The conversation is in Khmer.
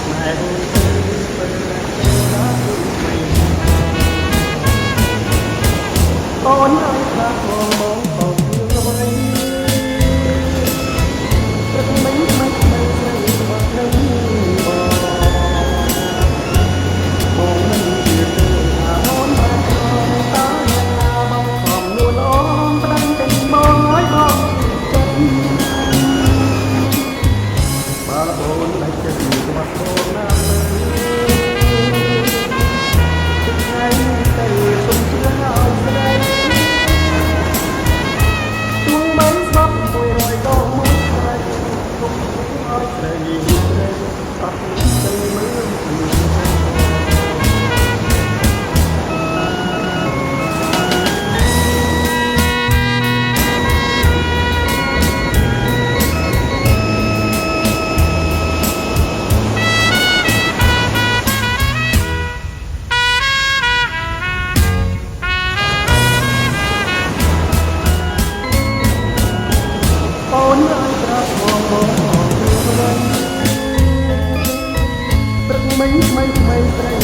ស្នេហ៍ទៅពេលណាមិនអូនឲ្យថាបងបងបងអ្វីព្រឹកមិញមិនស្រីស្រីមកនឹងបងមិនជឿទៅថាអូនបានខំតើយ៉ាងណាបងខំនួនអូនប្រឹងតែបងឲ្យបងចិត្តបើបងដាច់ចិត្តក្បាត់បងណាថ្ងៃទៅសុំជឿឲ្យស្រីទួងមិនស្បប់100ដងមកស្រីគុំឲ្យស្រីស្រីអត់ទៅមើលអូនឲ្យប្រាប់បងបងអរគុណវិញព្រឹកមិញថ្មីស្រី